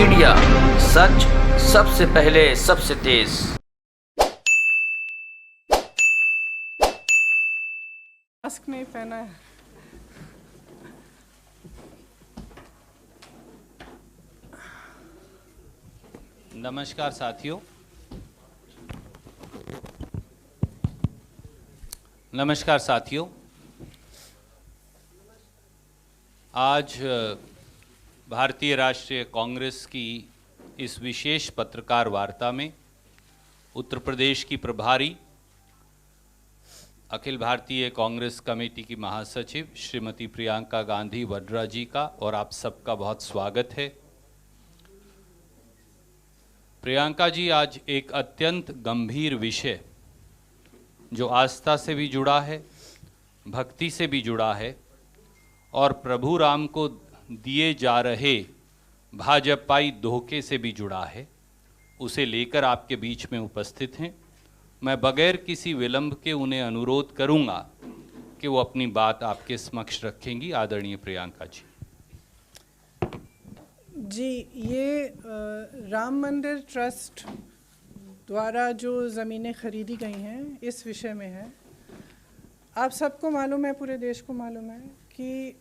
Media, सच सबसे पहले सबसे तेज। मास्क नहीं पहना है। नमस्कार साथियों, आज भारतीय राष्ट्रीय कांग्रेस की इस विशेष पत्रकार वार्ता में उत्तर प्रदेश की प्रभारी अखिल भारतीय कांग्रेस कमेटी की महासचिव श्रीमती प्रियंका गांधी वड्रा जी का और आप सबका बहुत स्वागत है। प्रियंका जी आज एक अत्यंत गंभीर विषय जो आस्था से भी जुड़ा है, भक्ति से भी जुड़ा है और प्रभु राम को दिए जा रहे भाजपाई धोखे से भी जुड़ा है, उसे लेकर आपके बीच में उपस्थित हैं। मैं बगैर किसी विलंब के उन्हें अनुरोध करूंगा कि वो अपनी बात आपके समक्ष रखेंगी। आदरणीय प्रियंका जी। जी, ये राम मंदिर ट्रस्ट द्वारा जो ज़मीनें खरीदी गई हैं इस विषय में है। आप सबको मालूम है, पूरे देश को मालूम है कि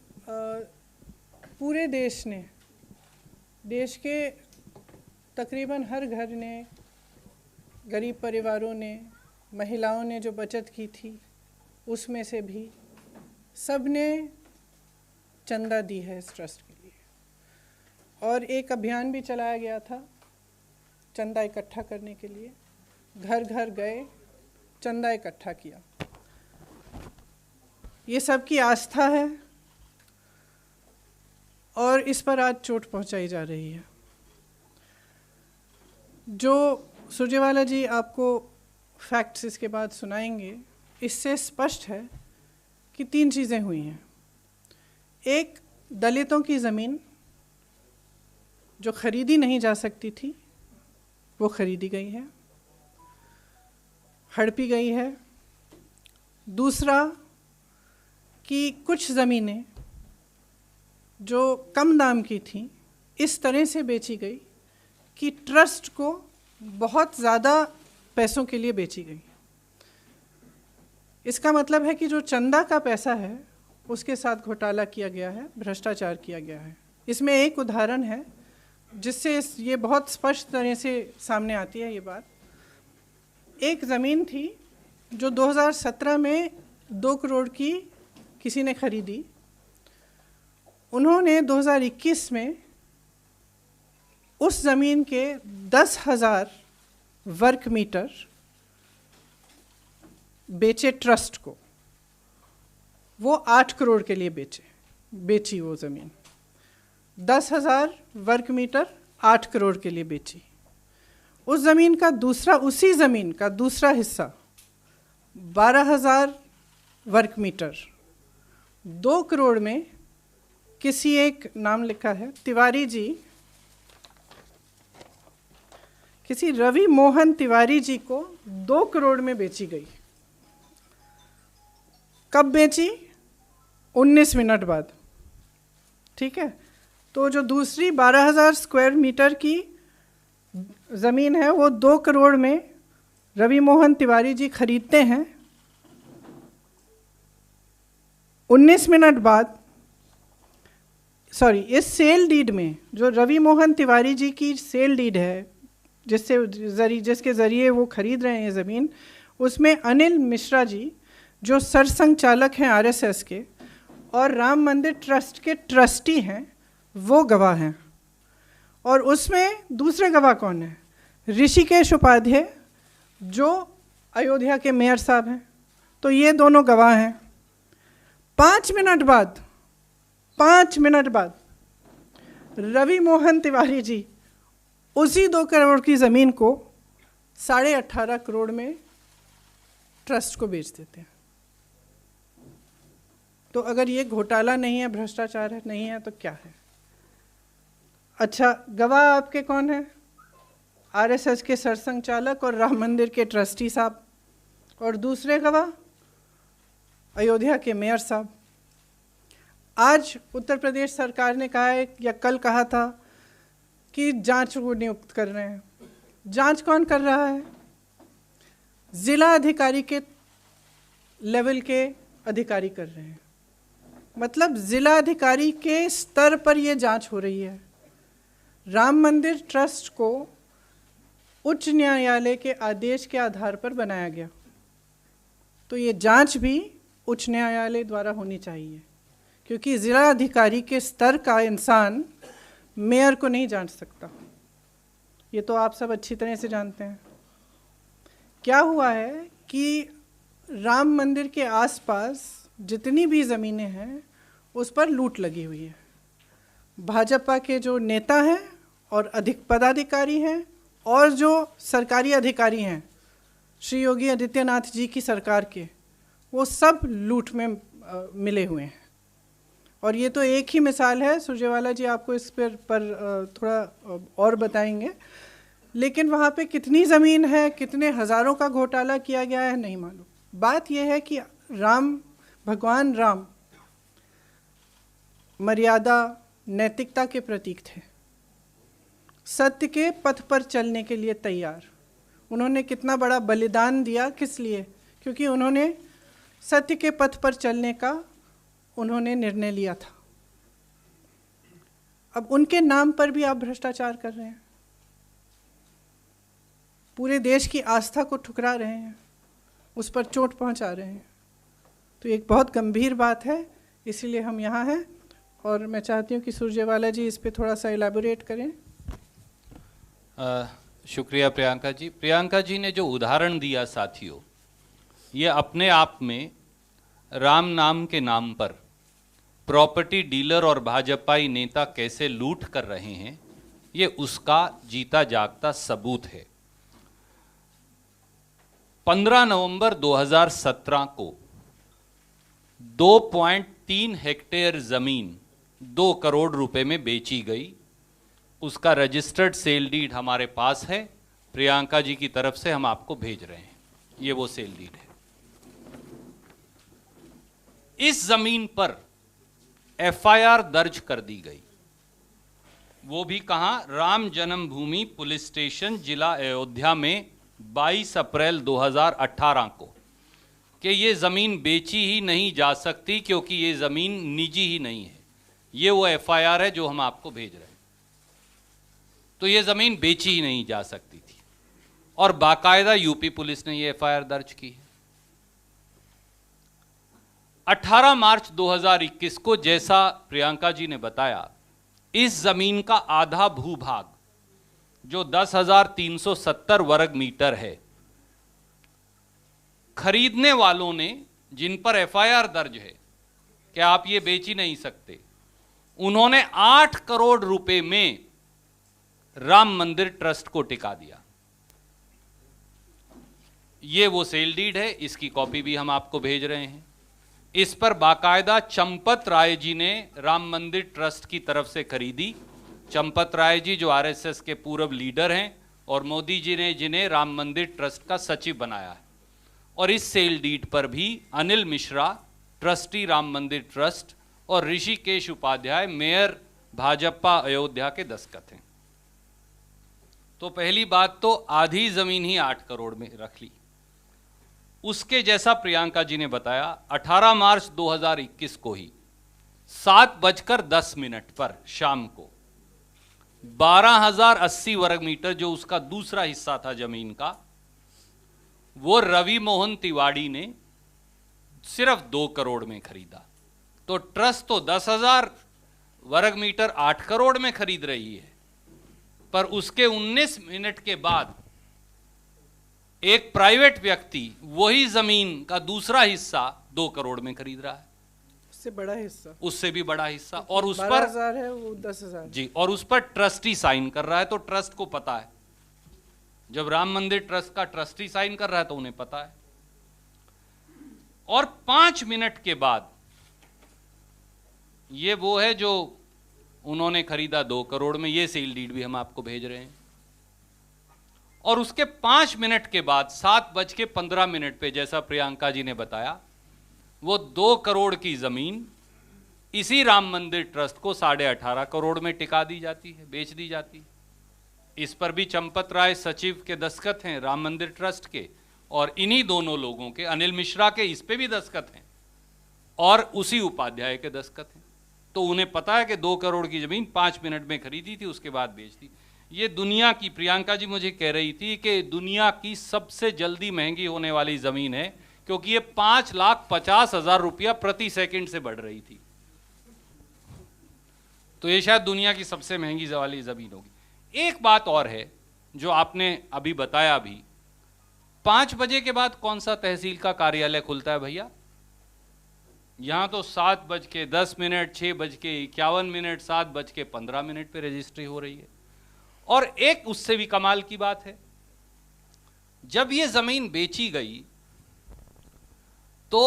पूरे देश ने, देश के तकरीबन हर घर ने, गरीब परिवारों ने, महिलाओं ने जो बचत की थी उसमें से भी सब ने चंदा दी है इस ट्रस्ट के लिए। और एक अभियान भी चलाया गया था चंदा इकट्ठा करने के लिए। घर घर गए, चंदा इकट्ठा किया। ये सबकी आस्था है और इस पर आज चोट पहुंचाई जा रही है। जो सुरजेवाला जी आपको फैक्ट्स इसके बाद सुनाएंगे, इससे स्पष्ट है कि 3 चीज़ें हुई हैं। एक, दलितों की ज़मीन जो खरीदी नहीं जा सकती थी वो खरीदी गई है, हड़पी गई है। दूसरा कि कुछ ज़मीनें जो कम दाम की थी इस तरह से बेची गई कि ट्रस्ट को बहुत ज़्यादा पैसों के लिए बेची गई। इसका मतलब है कि जो चंदा का पैसा है उसके साथ घोटाला किया गया है, भ्रष्टाचार किया गया है। इसमें एक उदाहरण है जिससे ये बहुत स्पष्ट तरह से सामने आती है ये बात। एक ज़मीन थी जो 2017 में 2 करोड़ की किसी ने खरीदी। उन्होंने 2021 में उस ज़मीन के 10,000 वर्ग मीटर बेचे ट्रस्ट को। वो 8 करोड़ के लिए बेची वो ज़मीन। 10,000 वर्ग मीटर 8 करोड़ के लिए बेची। उस ज़मीन का उसी ज़मीन का दूसरा हिस्सा 12,000 वर्ग मीटर 2 करोड़ में किसी एक, नाम लिखा है तिवारी जी, किसी रवि मोहन तिवारी जी को 2 करोड़ में बेची गई। कब बेची? 19 मिनट बाद। ठीक है, तो जो दूसरी 12,000 स्क्वायर मीटर की ज़मीन है वो 2 करोड़ में रवि मोहन तिवारी जी खरीदते हैं। 19 मिनट बाद, इस सेल डीड में जो रवि मोहन तिवारी जी की सेल डीड है जिसके ज़रिए वो खरीद रहे हैं ज़मीन, उसमें अनिल मिश्रा जी जो सरसंघचालक हैं आरएसएस के और राम मंदिर ट्रस्ट के ट्रस्टी हैं, वो गवाह हैं। और उसमें दूसरे गवाह कौन है? ऋषिकेश उपाध्याय जो अयोध्या के मेयर साहब हैं। तो ये दोनों गवाह हैं। 5 मिनट बाद रवि मोहन तिवारी जी उसी 2 करोड़ की ज़मीन को 18.5 करोड़ में ट्रस्ट को बेच देते हैं। तो अगर ये घोटाला नहीं है, भ्रष्टाचार है, नहीं है, तो क्या है? अच्छा, गवाह आपके कौन है? आरएसएस के सरसंघचालक और राम मंदिर के ट्रस्टी साहब। और दूसरे गवाह अयोध्या के मेयर साहब। आज उत्तर प्रदेश सरकार ने कहा है या कल कहा था कि जांच को नियुक्त कर रहे हैं। जांच कौन कर रहा है? जिला अधिकारी के लेवल के अधिकारी कर रहे हैं। मतलब जिला अधिकारी के स्तर पर ये जांच हो रही है। राम मंदिर ट्रस्ट को उच्च न्यायालय के आदेश के आधार पर बनाया गया, तो ये जांच भी उच्च न्यायालय द्वारा होनी चाहिए, क्योंकि जिला अधिकारी के स्तर का इंसान मेयर को नहीं जांच सकता। ये तो आप सब अच्छी तरह से जानते हैं। क्या हुआ है कि राम मंदिर के आसपास जितनी भी ज़मीनें हैं उस पर लूट लगी हुई है। भाजपा के जो नेता हैं और अधिक पदाधिकारी हैं और जो सरकारी अधिकारी हैं श्री योगी आदित्यनाथ जी की सरकार के, वो सब लूट में मिले हुए हैं। और ये तो एक ही मिसाल है, सुरजेवाला जी आपको इस पर थोड़ा और बताएंगे। लेकिन वहाँ पे कितनी ज़मीन है, कितने हज़ारों का घोटाला किया गया है, नहीं मालूम। बात यह है कि भगवान राम मर्यादा, नैतिकता के प्रतीक थे, सत्य के पथ पर चलने के लिए तैयार। उन्होंने कितना बड़ा बलिदान दिया, किस लिए? क्योंकि उन्होंने सत्य के पथ पर चलने का उन्होंने निर्णय लिया था। अब उनके नाम पर भी आप भ्रष्टाचार कर रहे हैं, पूरे देश की आस्था को ठुकरा रहे हैं, उस पर चोट पहुंचा रहे हैं। तो एक बहुत गंभीर बात है, इसीलिए हम यहाँ हैं। और मैं चाहती हूँ कि सुरजेवाला जी इस पे थोड़ा सा इलैबोरेट करें। शुक्रिया प्रियंका जी। प्रियंका जी ने जो उदाहरण दिया साथियों, ये अपने आप में राम नाम के नाम पर प्रॉपर्टी डीलर और भाजपाई नेता कैसे लूट कर रहे हैं, ये उसका जीता जागता सबूत है। 15 नवंबर 2017 को 2.3 हेक्टेयर जमीन 2 करोड़ रुपए में बेची गई। उसका रजिस्टर्ड सेल डीड हमारे पास है, प्रियंका जी की तरफ से हम आपको भेज रहे हैं। ये वो सेल डीड है। इस जमीन पर एफआईआर दर्ज कर दी गई, वो भी कहां? राम जन्मभूमि पुलिस स्टेशन जिला अयोध्या में 22 अप्रैल 2018 को, कि ये ज़मीन बेची ही नहीं जा सकती क्योंकि ये ज़मीन निजी ही नहीं है। ये वो एफआईआर है जो हम आपको भेज रहे हैं। तो ये ज़मीन बेची ही नहीं जा सकती थी और बाकायदा यूपी पुलिस ने ये एफआईआर दर्ज की है। 18 मार्च 2021 को, जैसा प्रियंका जी ने बताया, इस ज़मीन का आधा भूभाग जो 10,370 वर्ग मीटर है, खरीदने वालों ने, जिन पर एफआईआर दर्ज है कि आप ये बेच ही नहीं सकते, उन्होंने 8 करोड़ रुपए में राम मंदिर ट्रस्ट को टिका दिया। ये वो सेल डीड है, इसकी कॉपी भी हम आपको भेज रहे हैं। इस पर बाकायदा चंपत राय जी ने राम मंदिर ट्रस्ट की तरफ से खरीदी। चंपत राय जी जो आरएसएस के पूर्व लीडर हैं और मोदी जी ने जिन्हें राम मंदिर ट्रस्ट का सचिव बनाया है। और इस सेल डीड पर भी अनिल मिश्रा, ट्रस्टी राम मंदिर ट्रस्ट, और ऋषिकेश उपाध्याय, मेयर भाजपा अयोध्या के दस्तखत हैं। तो पहली बात तो आधी जमीन ही 8 करोड़ में रख ली। उसके जैसा प्रियंका जी ने बताया, 18 मार्च 2021 को ही 7:10 पर शाम को 12,080 वर्ग मीटर जो उसका दूसरा हिस्सा था जमीन का, वो रवि मोहन तिवाड़ी ने सिर्फ 2 करोड़ में खरीदा। तो ट्रस्ट तो 10,000 वर्ग मीटर 8 करोड़ में खरीद रही है, पर उसके 19 मिनट के बाद एक प्राइवेट व्यक्ति वही जमीन का दूसरा हिस्सा 2 करोड़ में खरीद रहा है। उससे बड़ा हिस्सा, उससे भी बड़ा हिस्सा, और उस पर 12,000 है, वो 10,000 जी, और उस पर ट्रस्टी साइन कर रहा है। तो ट्रस्ट को पता है, जब राम मंदिर ट्रस्ट का ट्रस्टी साइन कर रहा है तो उन्हें पता है। और 5 मिनट के बाद, ये वो है जो उन्होंने खरीदा 2 करोड़ में, ये सेल डीड भी हम आपको भेज रहे हैं। और उसके 5 मिनट के बाद 7:15 पे, जैसा प्रियंका जी ने बताया, वो 2 करोड़ की जमीन इसी राम मंदिर ट्रस्ट को 18.5 करोड़ में टिका दी जाती है, बेच दी जाती है। इस पर भी चंपत राय सचिव के दस्तखत हैं राम मंदिर ट्रस्ट के, और इन्हीं दोनों लोगों के, अनिल मिश्रा के इस पे भी दस्तखत हैं और उसी उपाध्याय के दस्तखत हैं। तो उन्हें पता है कि 2 करोड़ की जमीन 5 मिनट में खरीदी थी, उसके बाद बेच दी। ये दुनिया की, प्रियंका जी मुझे कह रही थी कि दुनिया की सबसे जल्दी महंगी होने वाली जमीन है, क्योंकि ये 5,50,000 रुपया प्रति सेकंड से बढ़ रही थी। तो ये शायद दुनिया की सबसे महंगी वाली जमीन होगी। एक बात और है जो आपने अभी बताया भी, 5 बजे के बाद कौन सा तहसील का कार्यालय खुलता है भैया? यहां तो 7:10, 6:51, 7:15 पे रजिस्ट्री हो रही है। और एक उससे भी कमाल की बात है, जब ये जमीन बेची गई तो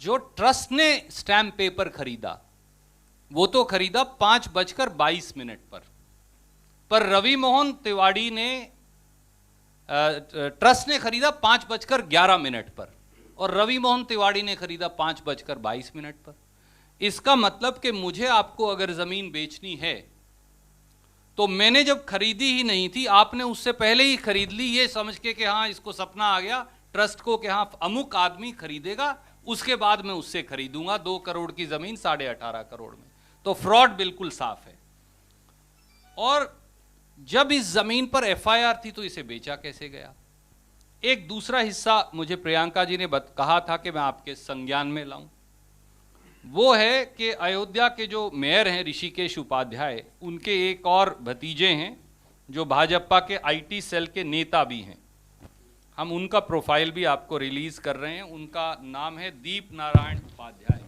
जो ट्रस्ट ने स्टैम्प पेपर खरीदा वो तो खरीदा 5:22 पर रवि मोहन तिवाड़ी ने, ट्रस्ट ने खरीदा 5:11 पर और रवि मोहन तिवाड़ी ने खरीदा 5:22 पर। इसका मतलब कि मुझे आपको अगर जमीन बेचनी है तो मैंने जब खरीदी ही नहीं थी, आपने उससे पहले ही खरीद ली, ये समझ के कि हाँ इसको सपना आ गया ट्रस्ट को कि हाँ अमुक आदमी खरीदेगा, उसके बाद मैं उससे खरीदूंगा 2 करोड़ की जमीन 18.5 करोड़ में। तो फ्रॉड बिल्कुल साफ है। और जब इस जमीन पर एफआईआर थी तो इसे बेचा कैसे गया? एक दूसरा हिस्सा मुझे प्रियंका जी ने कहा था कि मैं आपके संज्ञान में लाऊं, वो है कि अयोध्या के जो मेयर हैं ऋषिकेश उपाध्याय, उनके एक और भतीजे हैं जो भाजपा के आईटी सेल के नेता भी हैं। हम उनका प्रोफाइल भी आपको रिलीज कर रहे हैं। उनका नाम है दीप नारायण उपाध्याय,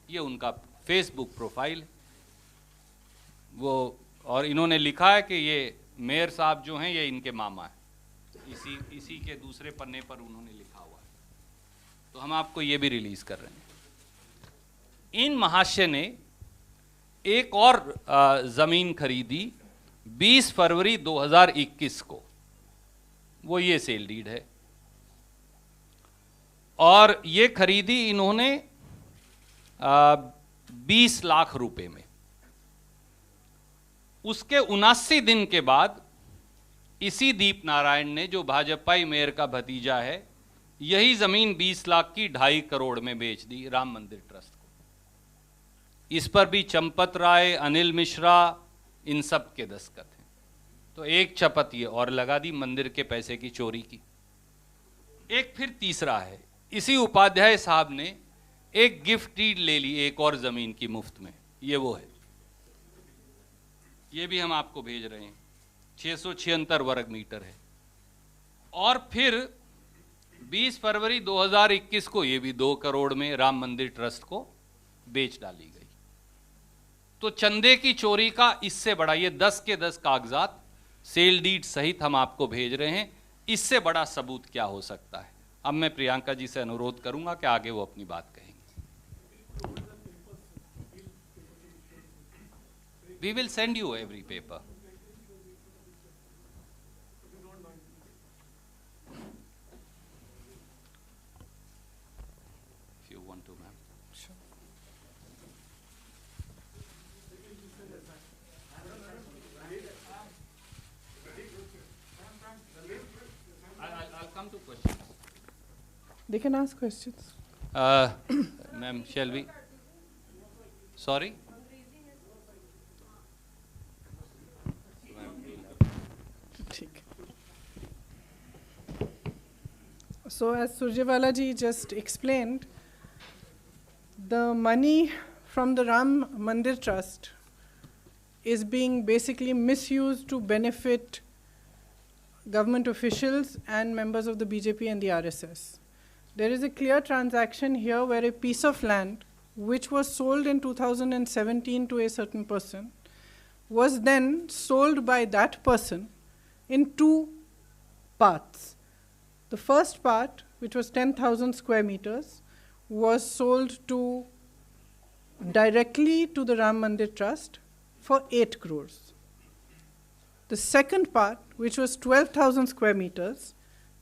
ये उनका फेसबुक प्रोफाइल है वो, और इन्होंने लिखा है कि ये मेयर साहब जो हैं ये इनके मामा हैं, इसी के दूसरे पन्ने पर उन्होंने लिखा हुआ है। तो हम आपको ये भी रिलीज कर रहे हैं। इन महाशय ने एक और जमीन खरीदी 20 फरवरी 2021 को, वो ये सेल डीड है, और ये खरीदी इन्होंने 20 लाख रुपए में। उसके 79 दिन के बाद इसी दीप नारायण ने, जो भाजपाई मेयर का भतीजा है, यही जमीन 20 लाख की 2.5 करोड़ में बेच दी राम मंदिर ट्रस्ट को। इस पर भी चंपत राय, अनिल मिश्रा, इन सब के दस्तखत हैं। तो एक चपत ये और लगा दी मंदिर के पैसे की चोरी की। एक फिर तीसरा है, इसी उपाध्याय साहब ने एक गिफ्ट डीड ले ली एक और जमीन की मुफ्त में, ये वो है, ये भी हम आपको भेज रहे हैं, 676 वर्ग मीटर है। और फिर 20 फरवरी 2021 को ये भी 2 करोड़ में राम मंदिर ट्रस्ट को बेच डाली गई। तो चंदे की चोरी का इससे बड़ा, ये 10 के 10 कागजात सेल डीड सहित हम आपको भेज रहे हैं, इससे बड़ा सबूत क्या हो सकता है? अब मैं प्रियंका जी से अनुरोध करूंगा कि आगे वो अपनी बात कहेंगे। We will send you every paper. If you want to, ma'am. Sure. I'll come to questions. They can ask questions. Ma'am, shall we? Sorry? So as Surjewala ji just explained, the money from the Ram Mandir Trust is being basically misused to benefit government officials and members of the BJP and the RSS. There is a clear transaction here where a piece of land which was sold in 2017 to a certain person was then sold by that person in 2 parts. The first part, which was 10,000 square meters, was sold directly to the Ram Mandir Trust for 8 crores. The second part, which was 12,000 square meters,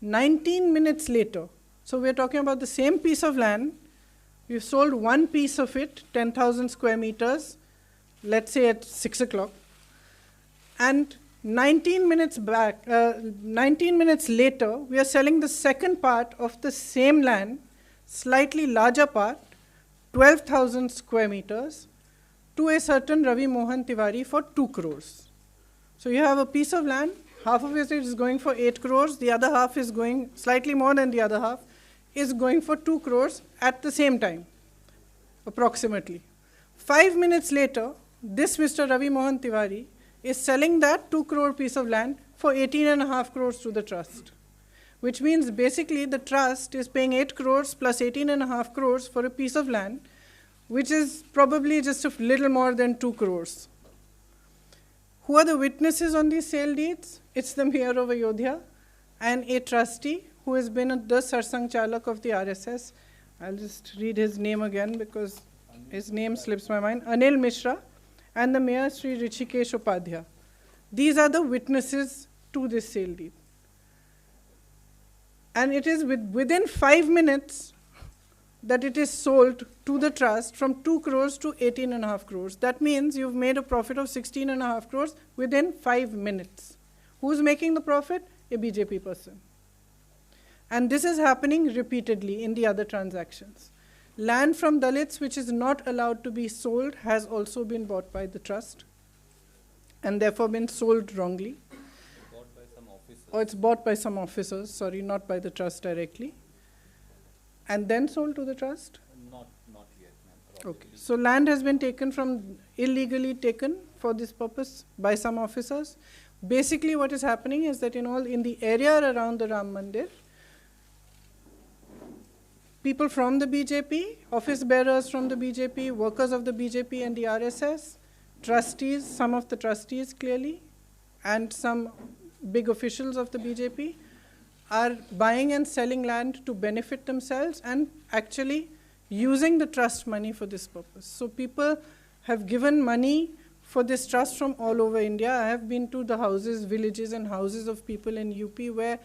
19 minutes later, so we're talking about the same piece of land, we've sold one piece of it, 10,000 square meters, let's say at 6 o'clock, and 19 minutes later, we are selling the second part of the same land, slightly larger part, 12,000 square meters, to a certain Ravi Mohan Tiwari for 2 crores. So you have a piece of land, half of it is going for 8 crores, the other half is going, slightly more than the other half, is going for 2 crores at the same time, approximately. 5 minutes later, this Mr. Ravi Mohan Tiwari is selling that 2 crore piece of land for 18.5 crores to the trust, which means basically the trust is paying 8 crores plus 18.5 crores for a piece of land, which is probably just a little more than 2 crores. Who are the witnesses on these sale deeds? It's the Mayor of Ayodhya and a trustee who has been the Sarsang Chalak of the RSS. I'll just read his name again because his name slips my mind. Anil Mishra and the Mayor Sri Rishikesh Upadhyay. These are the witnesses to this sale deed. And it is within 5 minutes that it is sold to the trust from 2 crores to 18.5 crores. That means you've made a profit of 16.5 crores within 5 minutes. Who's making the profit? A BJP person. And this is happening repeatedly in the other transactions. Land from Dalits which is not allowed to be sold has also been bought by the trust and therefore been sold wrongly. Bought by some officers. Or it's bought by some officers, sorry, not by the trust directly. And then sold to the trust? Not yet, ma'am. Okay. So land has been taken from, illegally taken for this purpose by some officers. Basically what is happening is that in the area around the Ram Mandir, people from the BJP, office bearers from the BJP, workers of the BJP and the RSS, trustees, some of the trustees clearly, and some big officials of the BJP are buying and selling land to benefit themselves and actually using the trust money for this purpose. So people have given money for this trust from all over India. I have been to the houses, villages and houses of people in UP where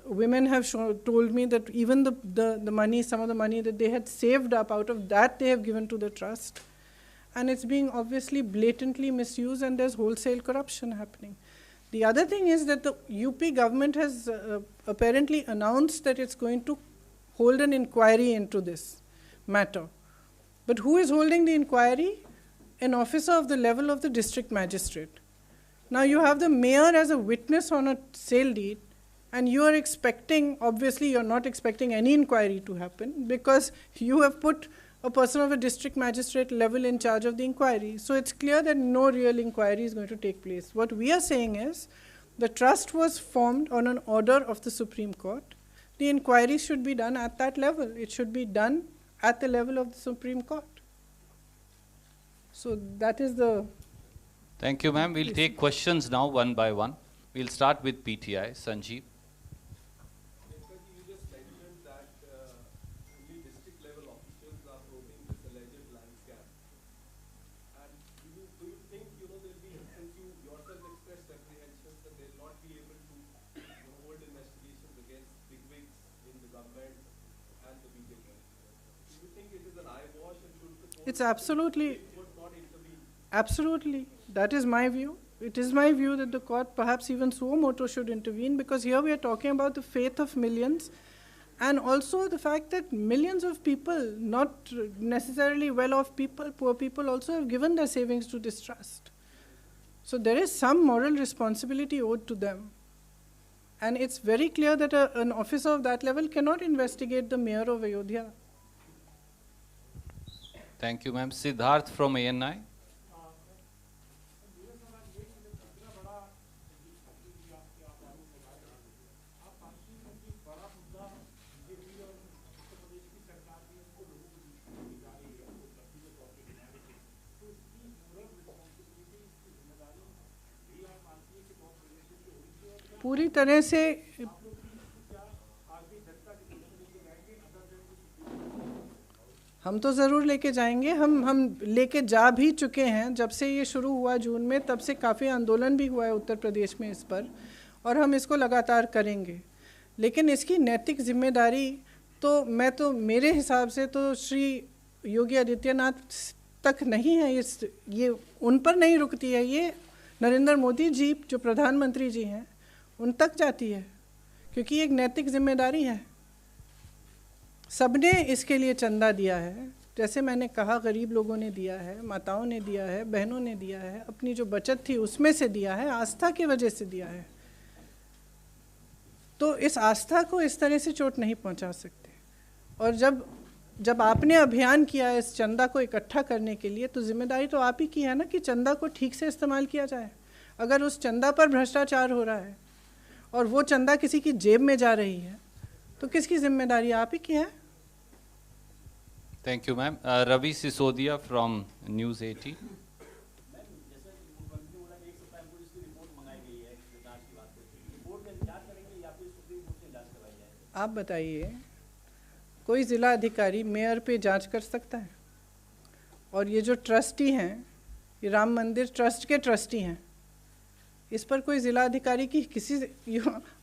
women have told me that even the money, some of the money that they had saved up, out of that they have given to the trust. And it's being obviously blatantly misused and there's wholesale corruption happening. The other thing is that the UP government has apparently announced that it's going to hold an inquiry into this matter. But who is holding the inquiry? An officer of the level of the district magistrate. Now you have the mayor as a witness on a sale deed, and you are expecting, obviously you're not expecting any inquiry to happen because you have put a person of a district magistrate level in charge of the inquiry. So it's clear that no real inquiry is going to take place. What we are saying is the trust was formed on an order of the Supreme Court. The inquiry should be done at that level. It should be done at the level of the Supreme Court. So that is the... Thank you, ma'am. We'll take questions now one by one. We'll start with PTI. Sanjeev. You just mentioned that only district level officials are probing this alleged land scam. And do you think there'll be, since you yourself expressed apprehensions that they'll not be able to hold investigations against bigwigs in the government and the BJP? Do you think it is an eyewash and should the court It's absolutely... would not intervene? Absolutely. That is my view. It is my view that the court, perhaps even suo motu, should intervene because here we are talking about the faith of millions and also the fact that millions of people, not necessarily well-off people, poor people also have given their savings to this trust. So there is some moral responsibility owed to them. And it's very clear that an officer of that level cannot investigate the mayor of Ayodhya. Thank you, ma'am. Siddharth from ANI. पूरी तरह से हम तो ज़रूर लेके जाएंगे, हम लेके जा भी चुके हैं। जब से ये शुरू हुआ जून में, तब से काफ़ी आंदोलन भी हुआ है उत्तर प्रदेश में इस पर, और हम इसको लगातार करेंगे। लेकिन इसकी नैतिक जिम्मेदारी तो मेरे हिसाब से तो श्री योगी आदित्यनाथ तक नहीं है, ये उन पर नहीं रुकती है, ये नरेंद्र मोदी जी जो प्रधानमंत्री जी हैं उन तक जाती है, क्योंकि एक नैतिक जिम्मेदारी है। सबने इसके लिए चंदा दिया है, जैसे मैंने कहा गरीब लोगों ने दिया है, माताओं ने दिया है, बहनों ने दिया है, अपनी जो बचत थी उसमें से दिया है, आस्था की वजह से दिया है। तो इस आस्था को इस तरह से चोट नहीं पहुंचा सकते। और जब आपने अभियान किया है इस चंदा को इकट्ठा करने के लिए, तो जिम्मेदारी तो आप ही की है ना कि चंदा को ठीक से इस्तेमाल किया जाए। अगर उस चंदा पर भ्रष्टाचार हो रहा है और वो चंदा किसी की जेब में जा रही है, तो किसकी जिम्मेदारी? आप ही की है। Thank you ma'am. Ravi Sisodia from news 18। आप बताइए, कोई ज़िला अधिकारी मेयर पे जांच कर सकता है? और ये जो ट्रस्टी हैं, ये राम मंदिर ट्रस्ट के ट्रस्टी हैं, इस पर कोई ज़िला अधिकारी की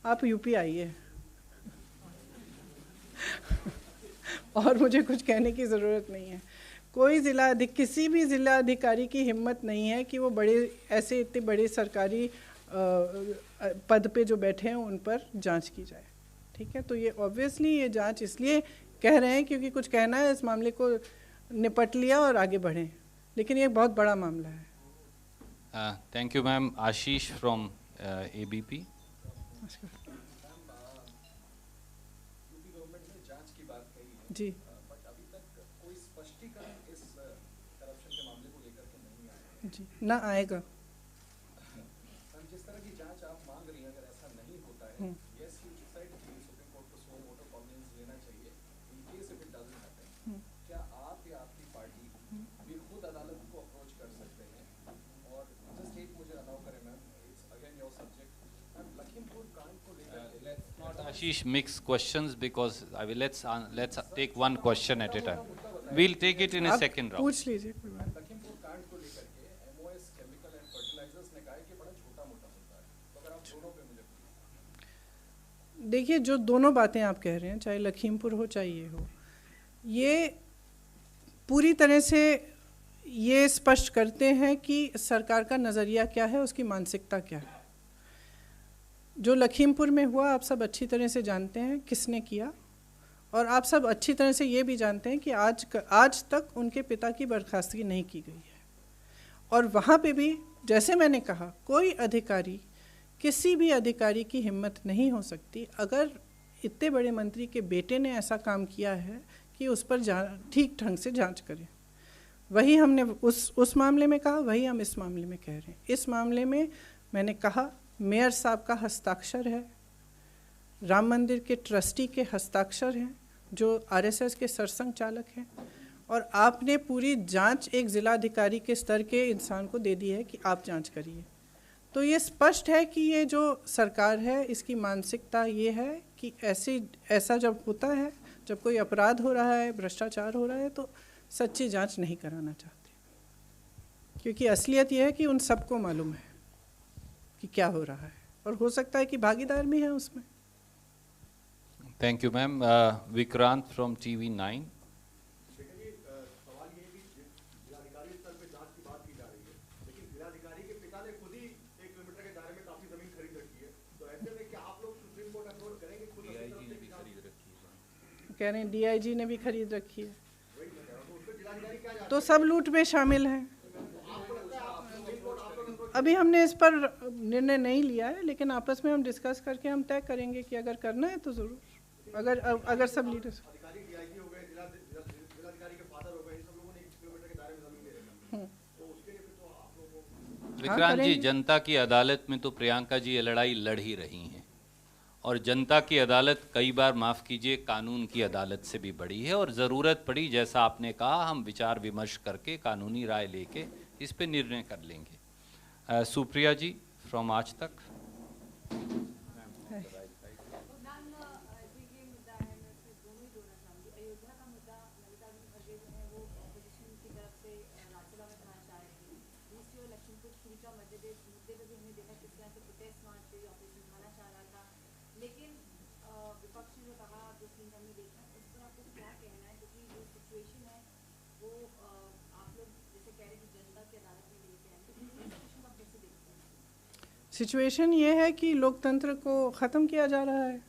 आप यूपी आइए और मुझे कुछ कहने की ज़रूरत नहीं है। कोई किसी भी ज़िला अधिकारी की हिम्मत नहीं है कि वो ऐसे इतने बड़े सरकारी पद पे जो बैठे हैं उन पर जांच की जाए। ठीक है, तो ये ऑब्वियसली ये जांच इसलिए कह रहे हैं क्योंकि कुछ कहना है, इस मामले को निपट लिया और आगे बढ़ें, लेकिन ये बहुत बड़ा मामला है। Thank you ma'am. Ashish from ABP। जी, बट अभी तक कोई स्पष्टीकरण इस करप्शन के मामले को लेकर के नहीं आया है। जी, ना आएगा। मैम, जिस तरह की जांच आप मांग रही हैं, अगर ऐसा नहीं होता है, यस यू डिसाइड कि सुप्रीम कोर्ट को सो वोटर कॉग्निजेंस लेना चाहिए, in case if it doesn't happen, क्या आप या आपकी पार्टी भी खुद अदालत को अप्रोच कर सकते हैं? और जस्ट एक मुझे अलाउ करें ma'am, it's again your subject. Ma'am, Lakhimpur कांड को लेकर के Ashish, mix questions because let's take one question at a time. We'll take it in a आप second round. पूछ लीजिए, कोई बात नहीं। लखीमपुर कांड को लेकर के MOS केमिकल एंड फर्टिलाइजर्स ने कहा है कि बड़ा छोटा मोटा होता है, तो अगर आप दोनों पे मुझे देखिए, जो दोनों बातें आप कह रहे हैं, चाहे लखीमपुर हो चाहे ये हो, ये पूरी तरह से ये स्पष्ट करते हैं कि सरकार का नज़रिया क्या है, उसकी मानसिकता क्या है। जो लखीमपुर में हुआ आप सब अच्छी तरह से जानते हैं किसने किया, और आप सब अच्छी तरह से ये भी जानते हैं कि आज तक उनके पिता की बर्खास्तगी नहीं की गई है। और वहाँ पे भी जैसे मैंने कहा, कोई अधिकारी, किसी भी अधिकारी की हिम्मत नहीं हो सकती अगर इतने बड़े मंत्री के बेटे ने ऐसा काम किया है कि उस पर ठीक ढंग से जांच करें। वही हमने उस मामले में कहा, वही हम इस मामले में कह रहे हैं। इस मामले में मैंने कहा मेयर साहब का हस्ताक्षर है, राम मंदिर के ट्रस्टी के हस्ताक्षर हैं जो RSS के सरसंघ चालक हैं, और आपने पूरी जांच एक ज़िलाधिकारी के स्तर के इंसान को दे दी है कि आप जांच करिए। तो ये स्पष्ट है कि ये जो सरकार है इसकी मानसिकता ये है कि ऐसा जब होता है, जब कोई अपराध हो रहा है, भ्रष्टाचार हो रहा है, तो सच्ची जांच नहीं कराना चाहते, क्योंकि असलियत ये है कि उन सबको मालूम है कि क्या हो रहा है, और हो सकता है कि भागीदार भी हैं उसमें। Thank you ma'am. Vikrant from TV9। देखिए जी, सवाल ये है कि जिलाधिकारी स्तर पे जांच की बात की जा रही है, लेकिन जिलाधिकारी के पिता ने खुद ही 1 किलोमीटर के दायरे में काफी जमीन खरीद रखी है, तो ऐसे में क्या आप लोग सुप्रीम कोर्ट अप्रोच करेंगे? खुद अपनी तरफ से खरीद रखी है, कह रहे हैं DIG ने भी खरीद रखी है, वही मैं कह रहा हूं, तो उस पर जिलाधिकारी क्या जांच? तो सब लूट में शामिल हैं। अभी हमने इस पर निर्णय नहीं लिया है, लेकिन आपस में हम डिस्कस करके हम तय करेंगे कि अगर करना है तो ज़रूर, अगर सब लीडर्स। अधिकारी DIG हो गए, जिलाधिकारी के फादर हो गए, इन सब लोगों ने 1 किलोमीटर के दायरे में जमीन ले रखी है, तो उसके लिए फिर तो आप लोगों को विक्रांत जी, करेंगे। जनता की अदालत में तो प्रियंका जी ये लड़ाई लड़ ही रही हैं, और जनता की अदालत कई बार, माफ़ कीजिए, कानून की अदालत से भी बड़ी है, और ज़रूरत पड़ी, जैसा आपने कहा, हम विचार विमर्श करके कानूनी राय लेके इस पे निर्णय कर लेंगे। सुप्रिया जी फ्रॉम आज तक। सिचुएशन ये है कि लोकतंत्र को ख़त्म किया जा रहा है,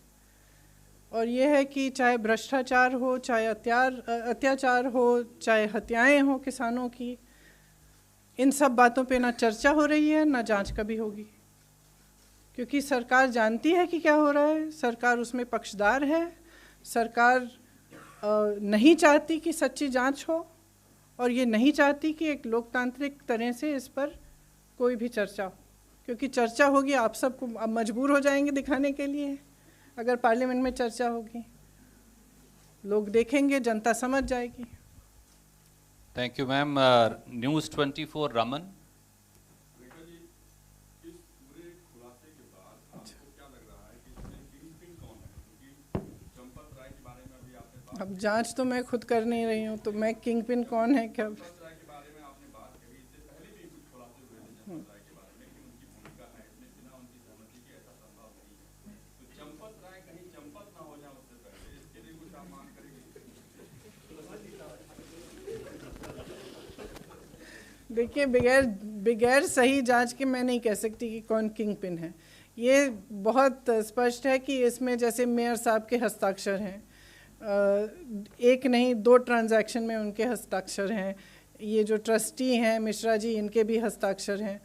और ये है कि चाहे भ्रष्टाचार हो, चाहे अत्याचार हो, चाहे हत्याएं हो किसानों की, इन सब बातों पे ना चर्चा हो रही है, ना जांच कभी होगी, क्योंकि सरकार जानती है कि क्या हो रहा है, सरकार उसमें पक्षदार है, सरकार नहीं चाहती कि सच्ची जांच हो, और ये नहीं चाहती कि एक लोकतांत्रिक तरह से इस पर कोई भी चर्चा हो, क्योंकि चर्चा होगी आप सबको अब मजबूर हो जाएंगे दिखाने के लिए। अगर पार्लियामेंट में चर्चा होगी, लोग देखेंगे, जनता समझ जाएगी। Thank you ma'am. News 24 Raman. Rekha ji, इस पूरे खुलासे के बाद आपको क्या लग रहा है कि इसमें किंगपिन कौन है? क्योंकि चंपत राय के बारे में अभी आपने बात, अब जांच तो मैं खुद कर नहीं रही हूँ, तो मैं किंगपिन कौन है क्या? चंपत राय के बारे में आपने बात कही, इससे पहले भी कुछ खुलासे हुए थे चंपत राय के बारे में कि उनकी भूमिका है इसमें, बिना उनकी सहमति के ऐसा संभव नहीं है। तो चंपत राय कहीं चंपत ना हो जाए उससे पहले, इसके लिए कुछ आप मांग करेंगे? देखिए, बगैर सही जांच के मैं नहीं कह सकती कि कौन किंगपिन है। ये बहुत स्पष्ट है कि इसमें जैसे मेयर साहब के हस्ताक्षर हैं, एक नहीं 2 ट्रांजैक्शन में उनके हस्ताक्षर हैं, ये जो ट्रस्टी हैं मिश्रा जी, इनके भी हस्ताक्षर हैं,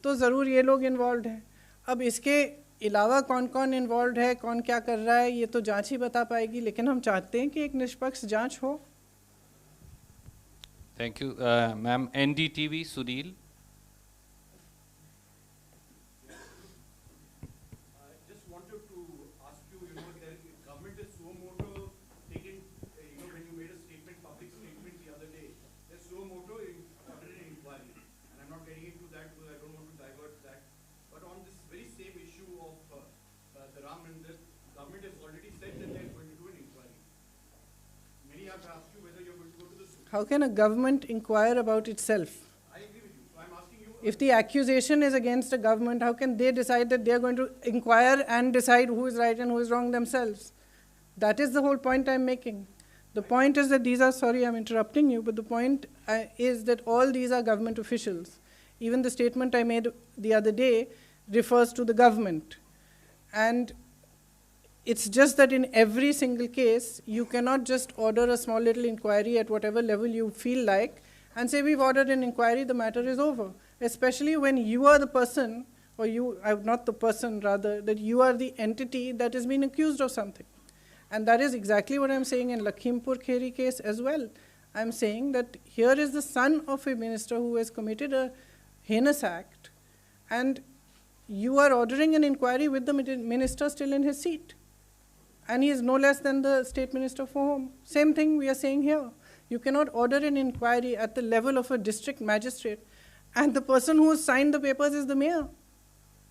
तो ज़रूर ये लोग इन्वॉल्व हैं। अब इसके अलावा कौन कौन इन्वॉल्व है, कौन क्या कर रहा है, ये तो जांच ही बता पाएगी, लेकिन हम चाहते हैं कि एक निष्पक्ष जांच हो। Thank you ma'am. NDTV Sunil. Just wanted to ask you, the government is so moto taking, when you made a statement, public statement the other day, they're so moto in ordering an inquiry. And I'm not getting into that because I don't want to divert that. But on this very same issue of the Ram Mandir, government has already said that they're going to do an inquiry. Many have asked you whether you're going to go to the Supreme. How can a government inquire about itself? I agree with you. So I'm asking you. If the accusation is against the government, how can they decide that they are going to inquire and decide who is right and who is wrong themselves? That is the whole point I'm making. The point is that these are, sorry I'm interrupting you, but the point is that all these are government officials. Even the statement I made the other day refers to the government. And it's just that in every single case, you cannot just order a small little inquiry at whatever level you feel like and say, we've ordered an inquiry, the matter is over. Especially when you are the person, or not the person rather, that you are the entity that is being accused of something. And that is exactly what I'm saying in Lakhimpur Kheri case as well. I'm saying that here is the son of a minister who has committed a heinous act, and you are ordering an inquiry with the minister still in his seat. And he is no less than the state minister for home. Same thing we are saying here. You cannot order an inquiry at the level of a district magistrate, and the person who has signed the papers is the mayor.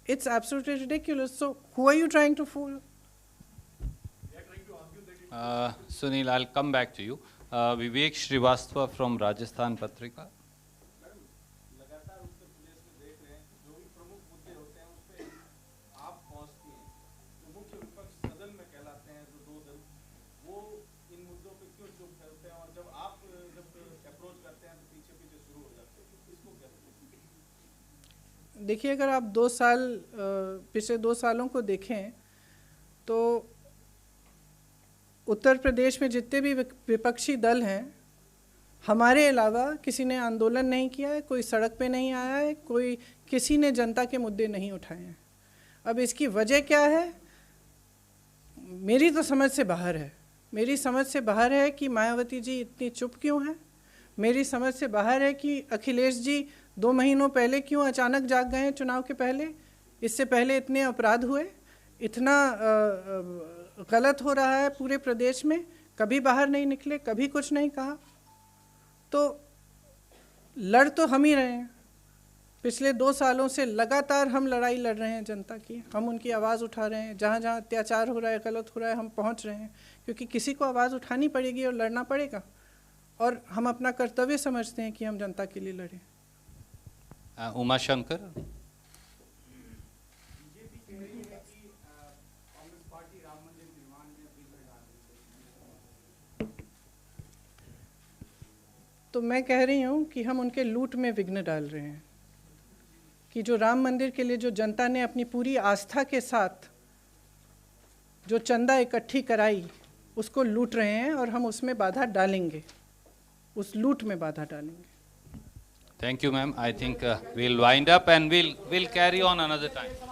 It's absolutely ridiculous. So who are you trying to fool? Sunil, I'll come back to you. Vivek Srivastava from Rajasthan Patrika. लगातार उत्तर प्रदेश में देख रहे हैं जो भी प्रमुख मुद्दे होते हैं उस पे आप पहुंचती हैं, जो मुख्य विपक्ष सदन में कहलाते हैं, जो 2 दल, वो इन मुद्दों पे क्यों चुप करते हैं, और जब आप अप्रोच करते हैं तो पीछे पीछे शुरू हो जाते हैं, इसको क्या कहते हैं? देखिए, अगर आप 2 साल पिछले 2 सालों को देखें तो उत्तर प्रदेश में जितने भी विपक्षी दल हैं, हमारे अलावा किसी ने आंदोलन नहीं किया है, कोई सड़क पे नहीं आया है, कोई किसी ने जनता के मुद्दे नहीं उठाए हैं। अब इसकी वजह क्या है? मेरी तो समझ से बाहर है। मेरी समझ से बाहर है कि मायावती जी इतनी चुप क्यों हैं। मेरी समझ से बाहर है कि अखिलेश जी 2 महीनों पहले क्यों अचानक जाग गए हैं चुनाव के पहले। इससे पहले इतने अपराध हुए, इतना गलत हो रहा है पूरे प्रदेश में, कभी बाहर नहीं निकले, कभी कुछ नहीं कहा। तो लड़ तो हम ही रहे हैं। पिछले 2 सालों से लगातार हम लड़ाई लड़ रहे हैं जनता की, हम उनकी आवाज़ उठा रहे हैं। जहाँ जहाँ अत्याचार हो रहा है, गलत हो रहा है, हम पहुँच रहे हैं, क्योंकि किसी को आवाज़ उठानी पड़ेगी और लड़ना पड़ेगा, और हम अपना कर्तव्य समझते हैं कि हम जनता के लिए लड़ें। उमा शंकर। बीजेपी कह रही है कि कांग्रेस पार्टी राम मंदिर निर्माण में विघ्न डाल रही है। तो मैं कह रही हूँ कि हम उनके लूट में विघ्न डाल रहे हैं। कि जो राम मंदिर के लिए जो जनता ने अपनी पूरी आस्था के साथ जो चंदा इकट्ठी कराई उसको लूट रहे हैं और हम उसमें बाधा डालेंगे, उस लूट में बाधा डालेंगे। Thank you, ma'am. I think we'll wind up and we'll carry on another time.